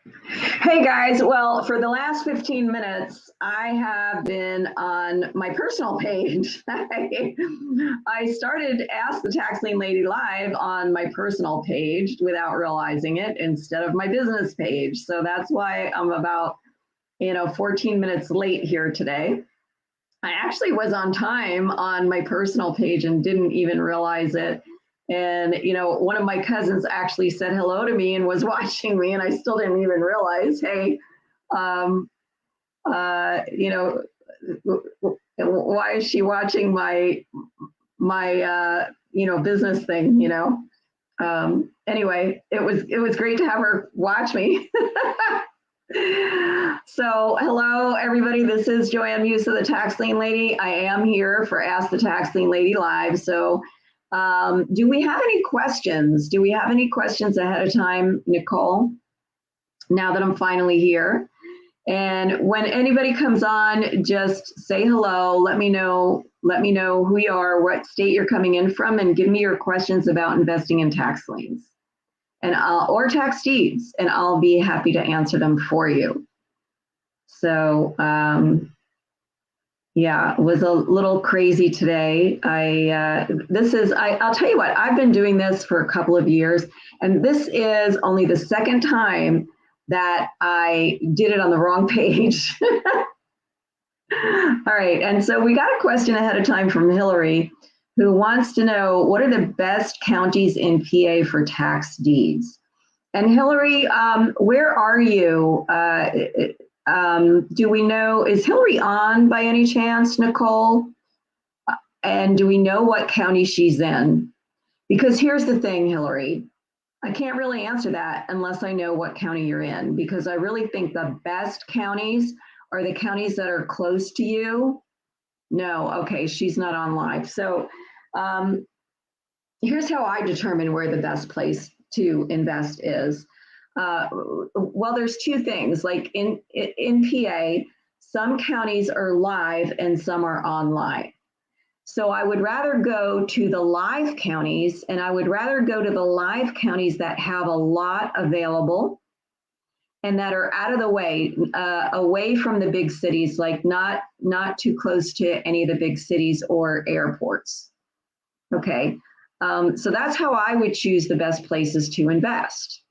Hey guys, well, for the last 15 minutes, I have been on my personal page. I started Ask the Tax Lien Lady Live on my personal page without realizing it instead of my business page. So that's why I'm about, 14 minutes late here today. I actually was on time on my personal page and didn't even realize it. And, one of my cousins actually said hello to me and was watching me, and I still didn't even realize, hey, um, you know, why is she watching my business thing, anyway, it was great to have her watch me. So, hello, everybody. This is Joanne Musa, the Tax Lien Lady. I am here for Ask the Tax Lien Lady Live. So, do we have any questions? Do we have any questions ahead of time, Nicole? Now that I'm finally here. And when anybody comes on, just say hello. Let me know who you are, what state you're coming in from, and give me your questions about investing in tax liens or tax deeds, and I'll be happy to answer them for you. So, yeah, it was a little crazy today. I'll tell you what, I've been doing this for a couple of years, and this is only the second time that I did it on the wrong page. All right, and so we got a question ahead of time from Hillary, who wants to know what are the best counties in PA for tax deeds. And Hillary, where are you? Do we know, is Hillary on by any chance, Nicole? And do we know what county she's in? Because here's the thing, Hillary, I can't really answer that unless I know what county you're in, because I really think the best counties are the counties that are close to you. No, okay, she's not on live. So here's how I determine where the best place to invest is. Well, there's two things. Like in PA, some counties are live and some are online. So I would rather go to the live counties, and I would rather go to the live counties that have a lot available and that are out of the way, away from the big cities, like not too close to any of the big cities or airports. Okay, so that's how I would choose the best places to invest.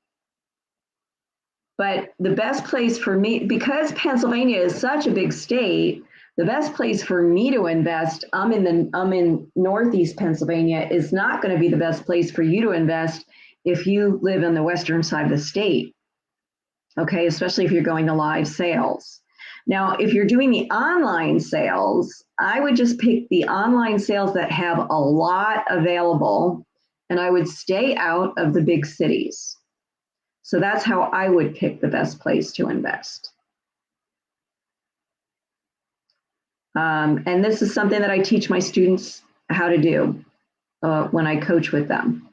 But the best place for me, because Pennsylvania is such a big state, the best place for me to invest, I'm in Northeast Pennsylvania, is not going to be the best place for you to invest if you live in the western side of the state. Okay, especially if you're going to live sales. Now, if you're doing the online sales, I would just pick the online sales that have a lot available, and I would stay out of the big cities. So that's how I would pick the best place to invest. And this is something that I teach my students how to do when I coach with them.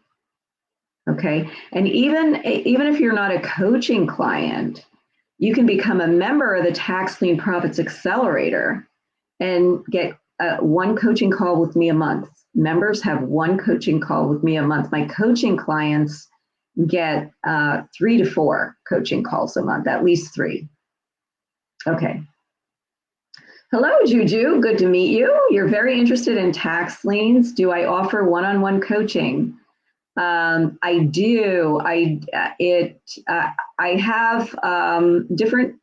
Okay, and even if you're not a coaching client, you can become a member of the Tax Lien Profits Accelerator and get one coaching call with me a month. Members have one coaching call with me a month. My coaching clients get 3 to 4 coaching calls a month, at least 3. Okay. Hello, Juju. Good to meet you. You're very interested in tax liens. Do I offer one-on-one coaching? I do. I have different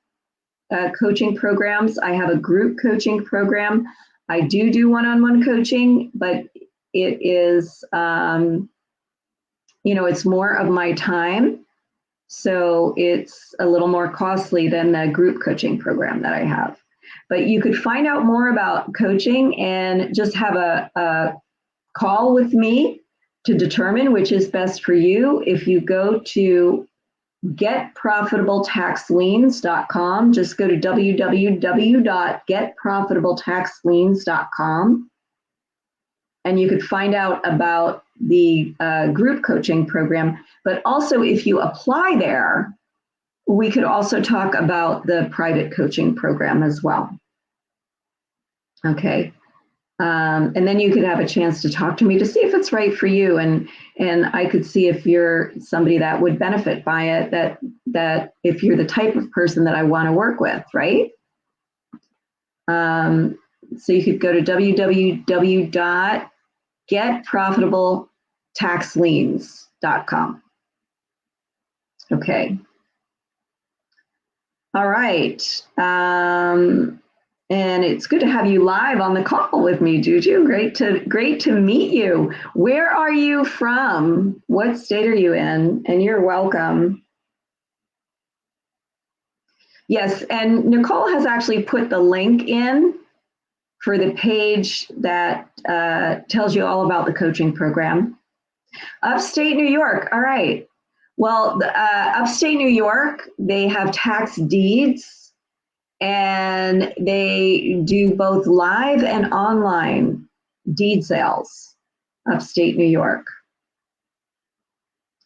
coaching programs. I have a group coaching program. I do one-on-one coaching, but it is, it's more of my time. So it's a little more costly than the group coaching program that I have. But you could find out more about coaching and just have a call with me to determine which is best for you. If you go to getprofitabletexliens.com, just go to www.getprofitabletexliens.com, and you could find out about the group coaching program. But also, if you apply there, we could also talk about the private coaching program as well. Okay. And then you could have a chance to talk to me to see if it's right for you, and I could see if you're somebody that would benefit by it, that that if you're the type of person that I want to work with, right? So you could go to www.getprofitabletexliens.com. Okay. All right. And it's good to have you live on the call with me, Juju. Great to meet you. Where are you from? What state are you in? And you're welcome. Yes, and Nicole has actually put the link in for the page that tells you all about the coaching program. Upstate New York. All right. Well, upstate New York, they have tax deeds, and they do both live and online deed sales. Upstate New York.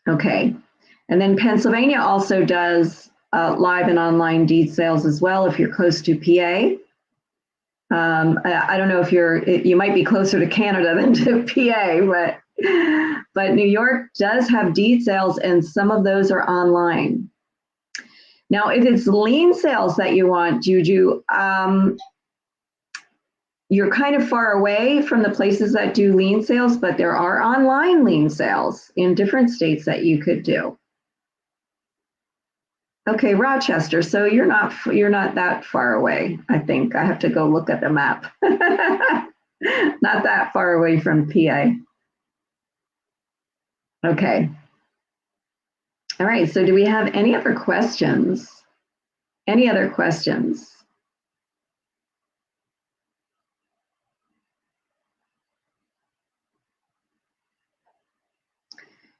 Okay. And then Pennsylvania also does live and online deed sales as well if you're close to PA. I don't know if you might be closer to Canada than to PA, but New York does have deed sales, and some of those are online. Now, if it's lien sales that you want, Juju, you're kind of far away from the places that do lien sales, but there are online lien sales in different states that you could do. Okay, Rochester. So you're not that far away. I think I have to go look at the map. Not that far away from PA. Okay. All right. So do we have any other questions? Any other questions?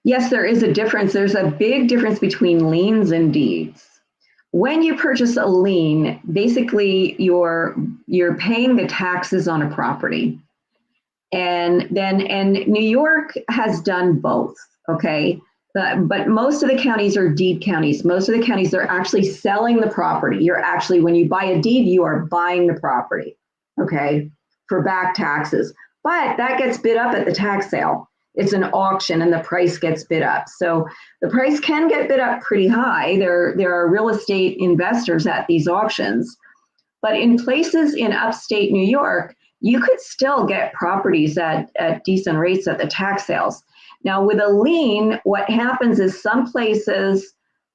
Yes, there is a difference. There's a big difference between liens and deeds. When you purchase a lien, basically you're paying the taxes on a property. And New York has done both, okay? But most of the counties are deed counties. Most of the counties, they're actually selling the property. When you buy a deed, you are buying the property, okay, for back taxes. But that gets bid up at the tax sale. It's an auction and the price gets bid up. So the price can get bid up pretty high. There are real estate investors at these auctions. But in places in upstate New York, you could still get properties at decent rates at the tax sales. Now, with a lien, what happens is some places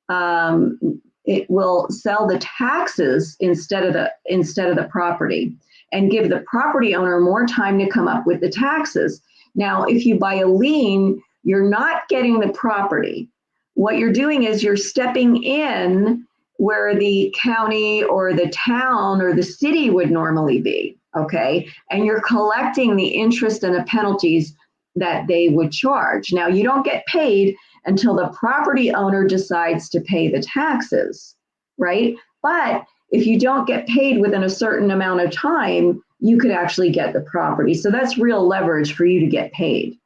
it will sell the taxes instead of the property, and give the property owner more time to come up with the taxes. Now, if you buy a lien, you're not getting the property. What you're doing is you're stepping in where the county or the town or the city would normally be, okay? And you're collecting the interest and the penalties that they would charge. Now, you don't get paid until the property owner decides to pay the taxes, right? But if you don't get paid within a certain amount of time, you could actually get the property. So that's real leverage for you to get paid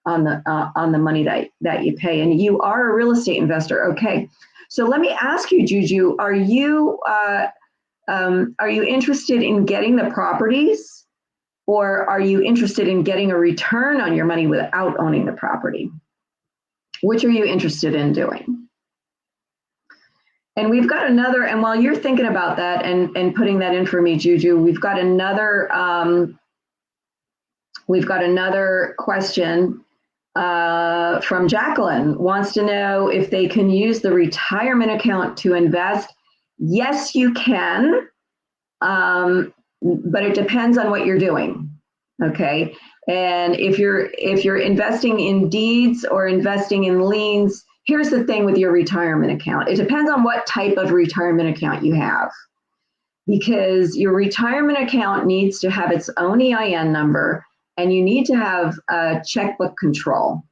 on the money that you pay. And you are a real estate investor, okay? So let me ask you, Juju, are you interested in getting the properties, or are you interested in getting a return on your money without owning the property? Which are you interested in doing? And we've got another, and while you're thinking about that and putting that in for me, Juju, we've got another question from Jacqueline. Wants to know if they can use the retirement account to invest. Yes, you can, but it depends on what you're doing, okay? And if you're investing in deeds or investing in liens, here's the thing with your retirement account. It depends on what type of retirement account you have, because your retirement account needs to have its own EIN number, and you need to have checkbook control,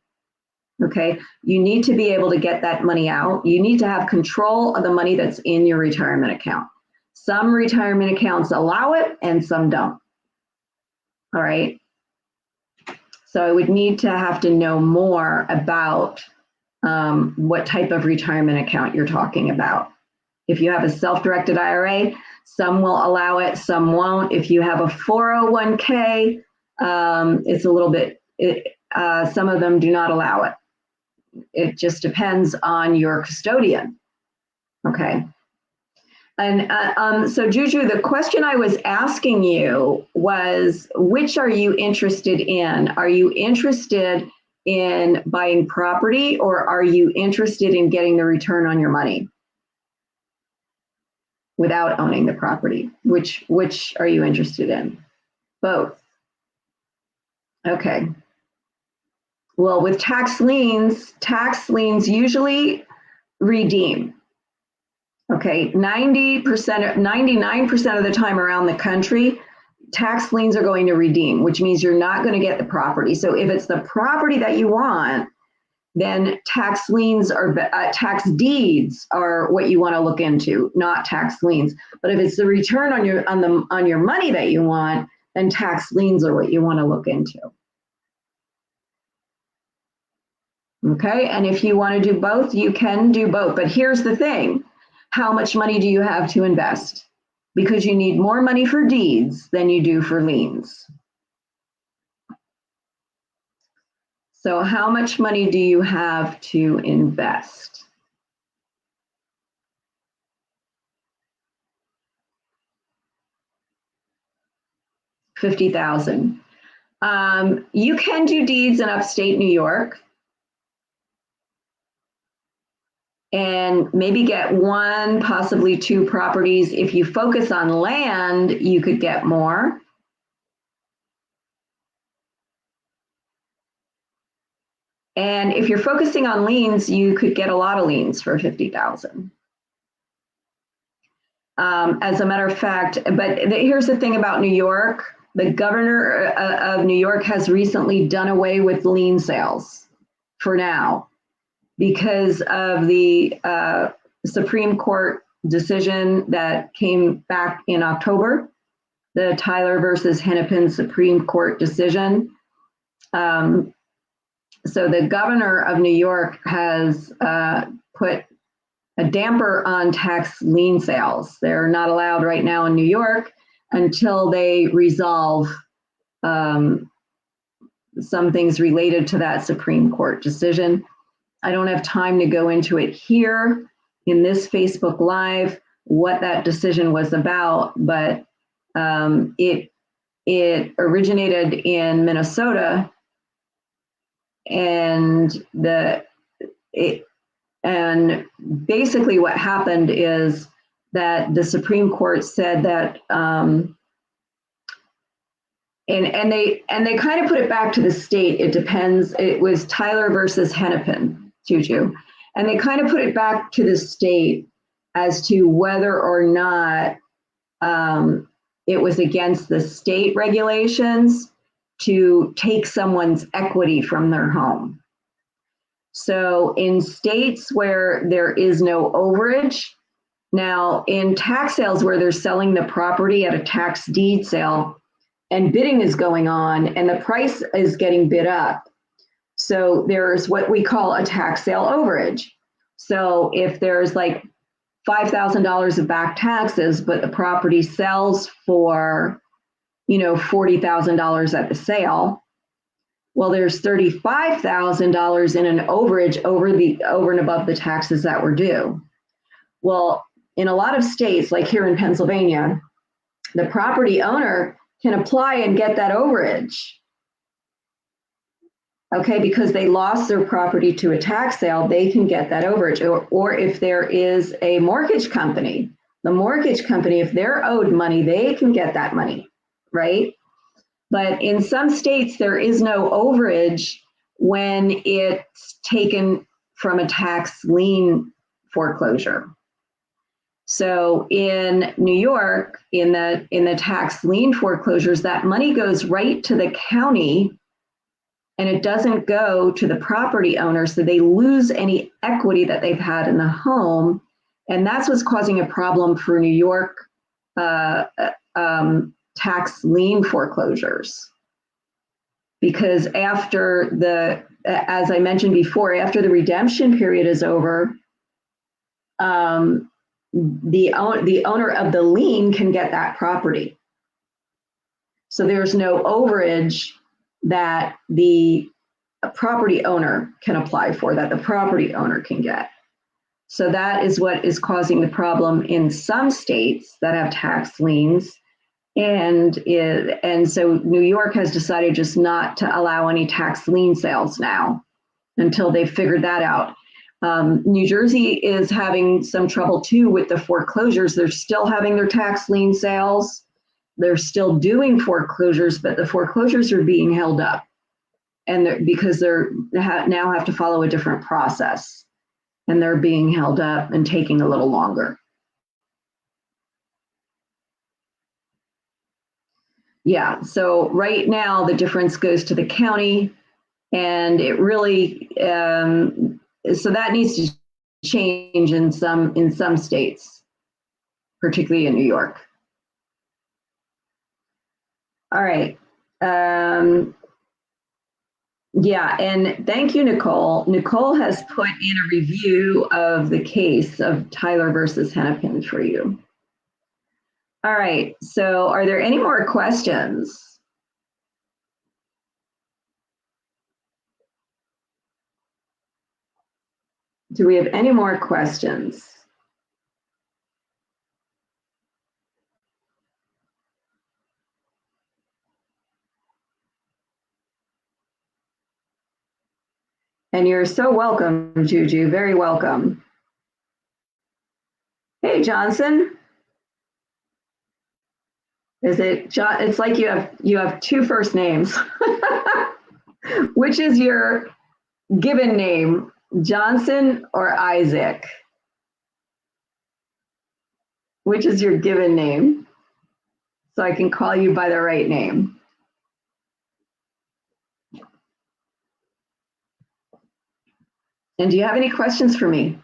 okay? You need to be able to get that money out. You need to have control of the money that's in your retirement account. Some retirement accounts allow it and some don't, all right? So I would need to have to know more about what type of retirement account you're talking about. If you have a self-directed IRA, some will allow it, some won't. If you have a 401k, it's a little bit, some of them do not allow it. It just depends on your custodian. Okay. And so Juju, the question I was asking you was, which are you interested in? Are you interested in buying property, or are you interested in getting the return on your money without owning the property? Which are you interested in? Both. Okay. Well, with tax liens usually redeem. Okay, 90%, 99% of the time around the country, tax liens are going to redeem, which means you're not going to get the property. So if it's the property that you want, then tax liens or tax deeds are what you want to look into, not tax liens. But if it's the return on your money that you want, then tax liens are what you want to look into. Okay, and if you want to do both, you can do both. But here's the thing. How much money do you have to invest? Because you need more money for deeds than you do for liens. So how much money do you have to invest? $50,000. You can do deeds in upstate New York and maybe get one, possibly two properties. If you focus on land, you could get more. And if you're focusing on liens, you could get a lot of liens for $50,000. As a matter of fact, but here's the thing about New York. The governor of New York has recently done away with lien sales for now because of the Supreme Court decision that came back in October, the Tyler versus Hennepin Supreme Court decision. So the governor of New York has put a damper on tax lien sales. They're not allowed right now in New York until they resolve some things related to that Supreme Court decision. I don't have time to go into it here in this Facebook Live, what that decision was about, but it originated in Minnesota, and and basically what happened is that the Supreme Court said that, and they kind of put it back to the state. It depends. It was Tyler versus Hennepin, Juju. And they kind of put it back to the state as to whether or not it was against the state regulations to take someone's equity from their home. So in states where there is no overage, now in tax sales where they're selling the property at a tax deed sale and bidding is going on and the price is getting bid up. So there's what we call a tax sale overage. So if there's like $5,000 of back taxes, but the property sells for, $40,000 at the sale, well, there's $35,000 in an overage over and above the taxes that were due. Well, in a lot of states, like here in Pennsylvania, the property owner can apply and get that overage. Okay, because they lost their property to a tax sale, they can get that overage. Or if there is a mortgage company, the mortgage company, if they're owed money, they can get that money, right? But in some states, there is no overage when it's taken from a tax lien foreclosure. So in New York, in the tax lien foreclosures, that money goes right to the county and it doesn't go to the property owner. So they lose any equity that they've had in the home. And that's what's causing a problem for New York tax lien foreclosures. Because after as I mentioned before, after the redemption period is over, the owner of the lien can get that property. So there's no overage that the property owner can apply for, that the property owner can get. So that is what is causing the problem in some states that have tax liens. And so New York has decided just not to allow any tax lien sales now until they figured that out. New Jersey is having some trouble too with the foreclosures. They're still having their tax lien sales. They're still doing foreclosures, but the foreclosures are being held up, and because they now have to follow a different process, and they're being held up and taking a little longer. Yeah, so right now the difference goes to the county, and it really so that needs to change in some states, particularly in New York. All right. Yeah, and thank you, Nicole. Nicole has put in a review of the case of Tyler versus Hennepin for you. All right, so are there any more questions? Do we have any more questions? And you're so welcome, Juju, very welcome. Hey, Johnson. Is it John? It's like you have two first names. Which is your given name, Johnson or Isaac? Which is your given name? So I can call you by the right name. And do you have any questions for me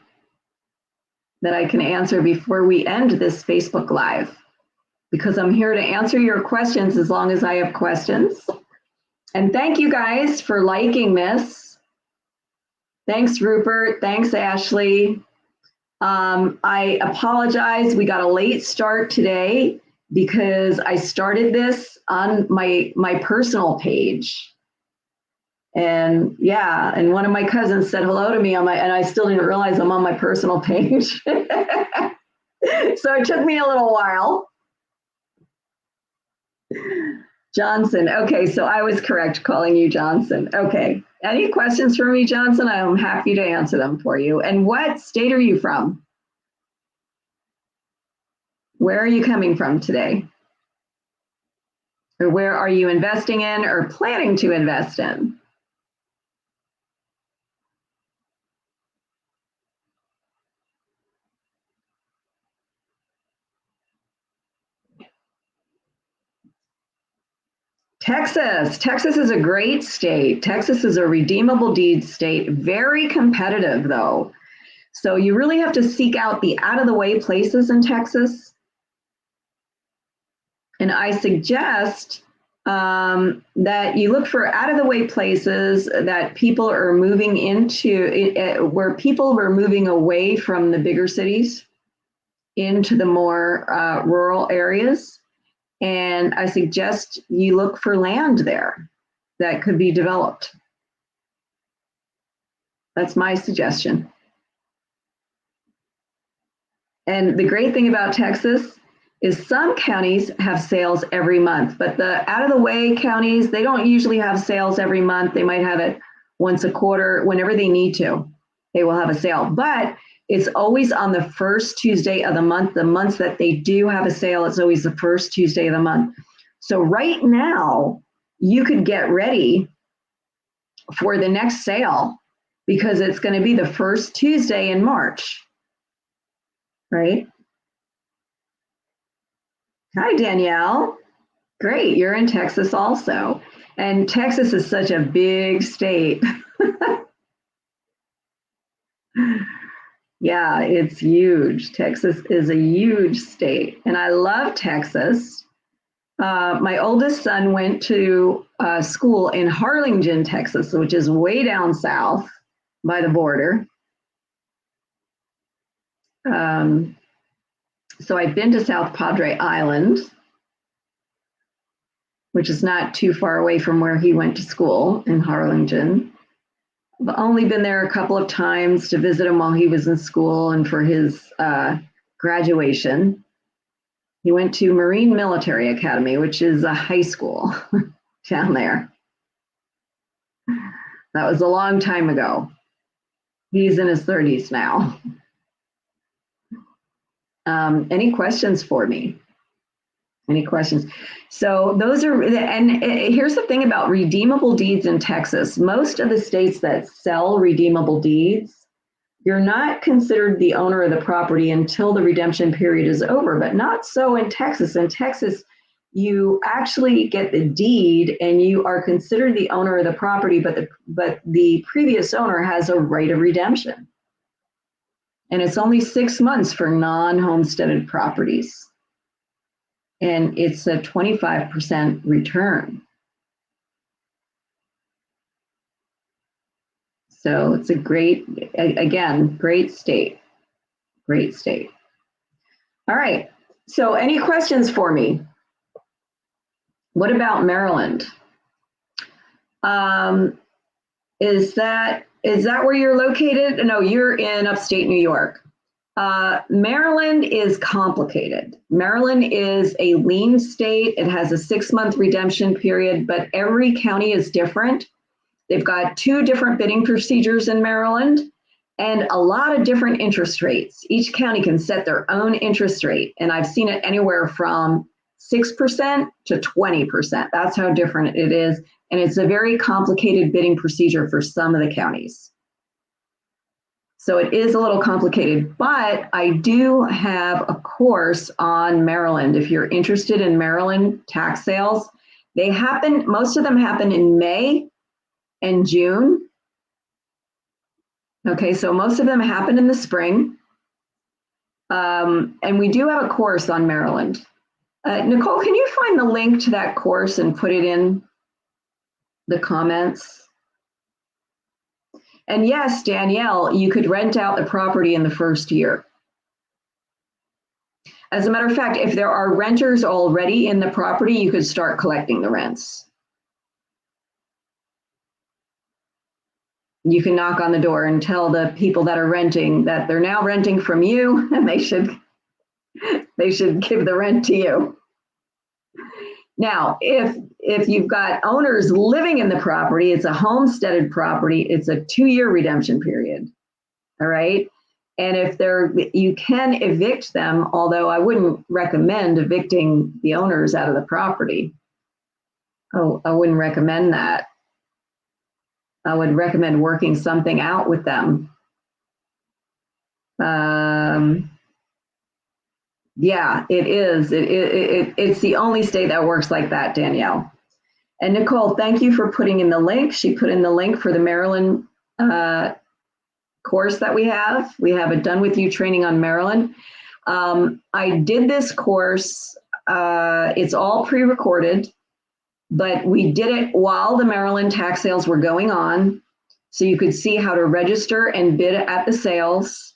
that I can answer before we end this Facebook Live? Because I'm here to answer your questions as long as I have questions. And thank you guys for liking this. Thanks, Rupert. Thanks, Ashley. I apologize. We got a late start today because I started this on my personal page. And yeah, and one of my cousins said hello to me and I still didn't realize I'm on my personal page. So it took me a little while. Johnson. Okay, so I was correct calling you Johnson. Okay. Any questions for me, Johnson? I'm happy to answer them for you. And what state are you from? Where are you coming from today? Or where are you investing in or planning to invest in? Texas. Texas is a great state. Texas is a redeemable deed state, very competitive though. So you really have to seek out the out of the way places in Texas. And I suggest that you look for out of the way places that people are moving into, where people were moving away from the bigger cities into the more rural areas. And I suggest you look for land there that could be developed. That's my suggestion. And the great thing about Texas is some counties have sales every month, but the out of the way counties, they don't usually have sales every month. They might have it once a quarter, whenever they need to, they will have a sale. But it's always on the first Tuesday of the month. The months that they do have a sale, it's always the first Tuesday of the month. So right now, you could get ready for the next sale because it's going to be the first Tuesday in March, right? Hi, Danielle. Great, you're in Texas also. And Texas is such a big state. Yeah, it's huge. Texas is a huge state, and I love Texas. My oldest son went to school in Harlingen, Texas, which is way down south by the border. So I've been to South Padre Island, which is not too far away from where he went to school in Harlingen. I've only been there a couple of times to visit him while he was in school and for his graduation. He went to Marine Military Academy, which is a high school down there. That was a long time ago. He's in his 30s now. Any questions for me? Any questions? So those are, and here's the thing about redeemable deeds in Texas. Most of the states that sell redeemable deeds, you're not considered the owner of the property until the redemption period is over, but not so in Texas. In Texas, you actually get the deed and you are considered the owner of the property, but the previous owner has a right of redemption. And it's only 6 months for non-homesteaded properties. And it's a 25% return. So it's a great, again, great state. Great state. All right. So any questions for me? What about Maryland? Is that where you're located? No, you're in upstate New York. Maryland is complicated. Maryland is a lien state. It has a 6-month redemption period, but every county is different. They've got 2 different bidding procedures in Maryland and a lot of different interest rates. Each county can set their own interest rate, and I've seen it anywhere from 6% to 20%. That's how different it is, and it's a very complicated bidding procedure for some of the counties. So it is a little complicated, but I do have a course on Maryland. If you're interested in Maryland tax sales, they happen, most of them happen in May and June. Okay, so most of them happen in the spring. And we do have a course on Maryland. Nicole, can you find the link to that course and put it in the comments? And yes, Danielle, you could rent out the property in the first year. As a matter of fact, if there are renters already in the property, you could start collecting the rents. You can knock on the door and tell the people that are renting that they're now renting from you and they should give the rent to you. Now, if you've got owners living in the property, it's a homesteaded property, it's a 2-year redemption period. All right. And if you can evict them, although I wouldn't recommend evicting the owners out of the property. Oh, I wouldn't recommend that. I would recommend working something out with them. Yeah, it is. It's the only state that works like that, Danielle. And Nicole, thank you for putting in the link. She put in the link for the Maryland course that we have. We have a Done With You training on Maryland. I did this course. It's all pre-recorded, but we did it while the Maryland tax sales were going on. So you could see how to register and bid at the sales.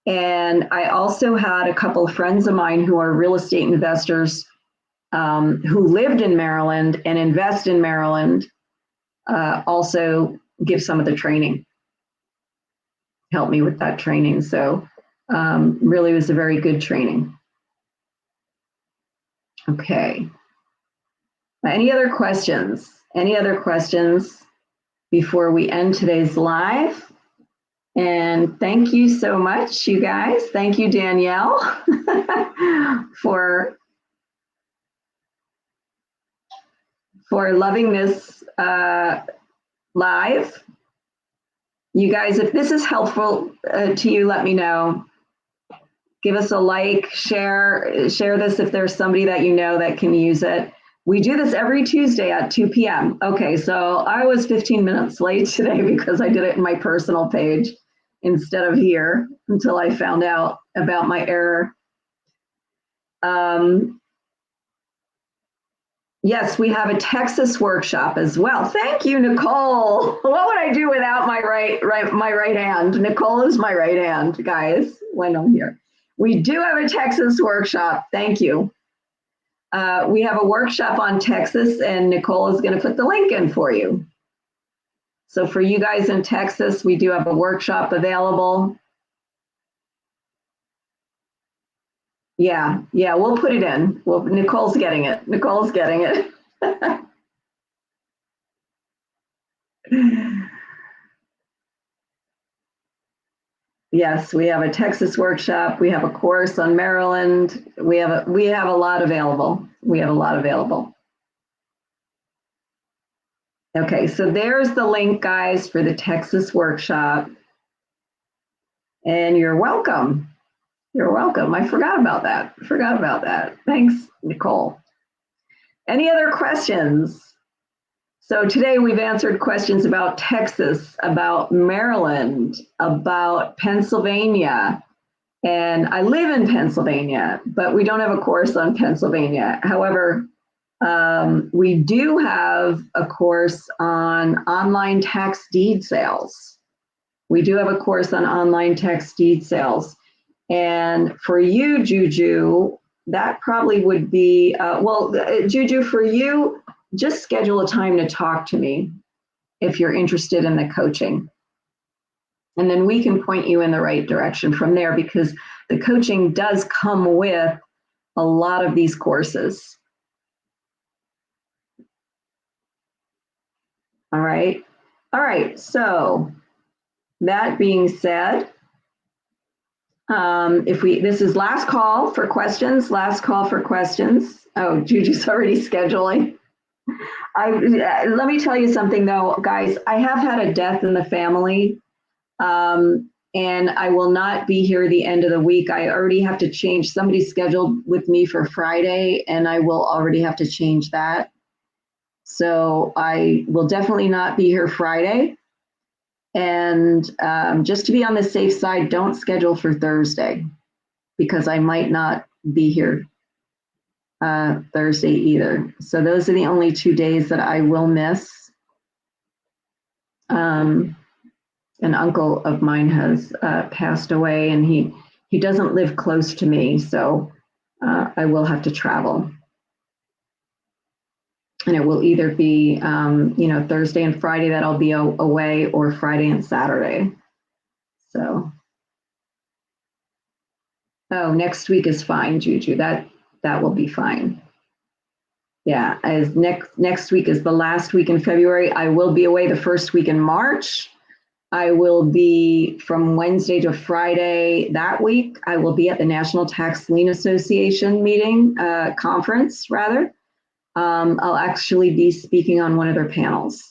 And I also had a couple of friends of mine who are real estate investors who lived in Maryland and invest in Maryland, also give some of the training, help me with that training. So really was a very good training. Okay. Any other questions? Any other questions before we end today's live? And thank you so much, you guys. Thank you, Danielle, for loving this live. You guys, if this is helpful to you, let me know. Give us a like, share this if there's somebody that you know that can use it. We do this every Tuesday at 2 p.m. Okay, so I was 15 minutes late today because I did it in my personal page instead of here until I found out about my error. Yes, we have a Texas workshop as well. Thank you, Nicole. What would I do without my right hand? Nicole is my right hand, guys, when I'm here. We do have a Texas workshop. Thank you. We have a workshop on Texas, and Nicole is going to put the link in for you. So for you guys in Texas, we do have a workshop available. Yeah, we'll put it in. Well, Nicole's getting it. Nicole's getting it. Yes, we have a Texas workshop. We have a course on Maryland. We have a lot available. We have a lot available. Okay, so there's the link, guys, for the Texas workshop. And you're welcome. You're welcome. I forgot about that. Thanks, Nicole. Any other questions? So today we've answered questions about Texas, about Maryland, about Pennsylvania. And I live in Pennsylvania, but we don't have a course on Pennsylvania. However, we do have a course on online tax deed sales. We do have a course on online tax deed sales. And for you, Juju, that probably would be, Juju, for you, just schedule a time to talk to me if you're interested in the coaching. And then we can point you in the right direction from there, because the coaching does come with a lot of these courses. All right. So that being said, this is last call for questions. Oh, Juju's already scheduling. Let me tell you something though, guys. I have had a death in the family, and I will not be here the end of the week. I already have to change. Somebody's scheduled with me for Friday, and I will already have to change that. So I will definitely not be here Friday. And just to be on the safe side, don't schedule for Thursday, because I might not be here Thursday either. So those are the only 2 days that I will miss. An uncle of mine has passed away, and he doesn't live close to me, so I will have to travel. And it will either be, Thursday and Friday that I'll be away, or Friday and Saturday. So, next week is fine, Juju. That will be fine. Yeah, as next week is the last week in February. I will be away the first week in March. I will be from Wednesday to Friday that week. I will be at the National Tax Lien Association conference, rather. I'll actually be speaking on one of their panels.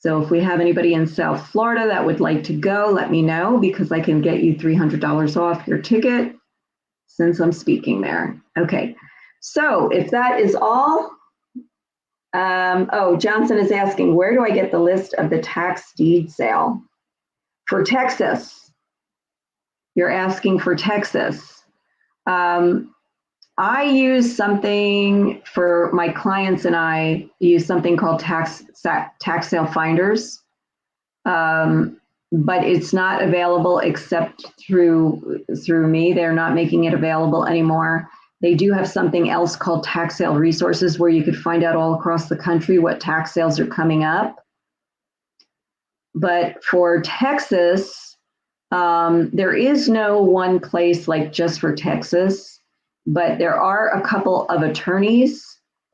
So if we have anybody in South Florida that would like to go, let me know, because I can get you $300 off your ticket since I'm speaking there. Okay, so if that is all, Johnson is asking, where do I get the list of the tax deed sale? For Texas, you're asking for Texas. I use something for my clients, and I use something called tax sale finders, but it's not available except through me. They're not making it available anymore. They do have something else called tax sale resources, where you could find out all across the country what tax sales are coming up. But for Texas, there is no one place like just for Texas. But there are a couple of attorneys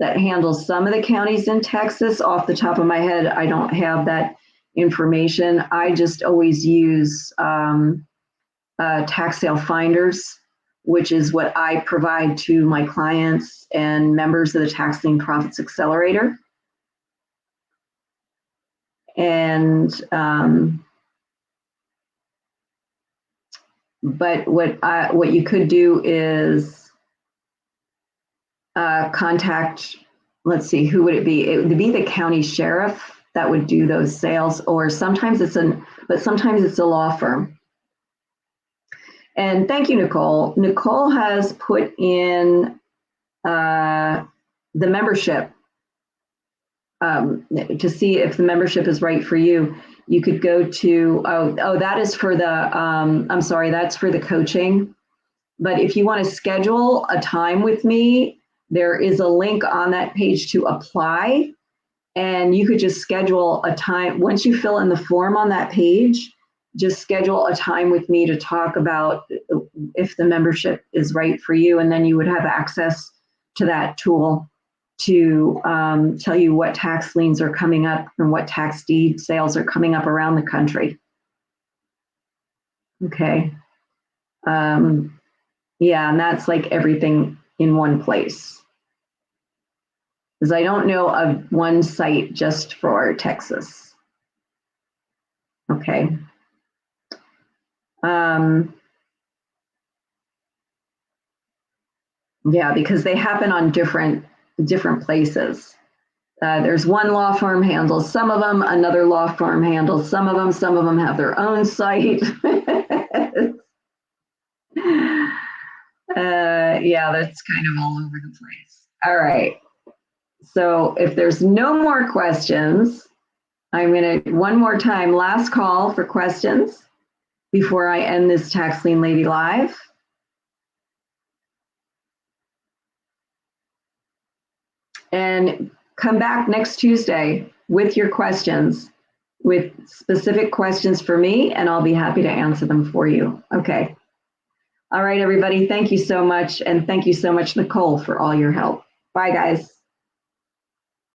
that handle some of the counties in Texas. Off the top of my head, I don't have that information. I just always use tax sale finders, which is what I provide to my clients and members of the Tax Lien Profits Accelerator. And but what you could do is contact, let's see, who would it be? It would be the county sheriff that would do those sales, or sometimes it's a law firm. And thank you, Nicole. Nicole has put in the membership to see if the membership is right for you. You could go to, that is for the, I'm sorry, that's for the coaching. But if you want to schedule a time with me, there is a link on that page to apply. And you could just schedule a time. Once you fill in the form on that page, just schedule a time with me to talk about if the membership is right for you. And then you would have access to that tool to tell you what tax liens are coming up and what tax deed sales are coming up around the country. Okay. Yeah, and that's like everything in one place. Because I don't know of one site just for Texas. Okay. Yeah, because they happen on different places. There's one law firm handles some of them, another law firm handles some of them have their own site. Yeah, that's kind of all over the place. All right. So if there's no more questions, I'm going to, one more time, last call for questions before I end this Tax Lien Lady Live. And come back next Tuesday with your questions, with specific questions for me, and I'll be happy to answer them for you. Okay. All right, everybody. Thank you so much. And thank you so much, Nicole, for all your help. Bye, guys.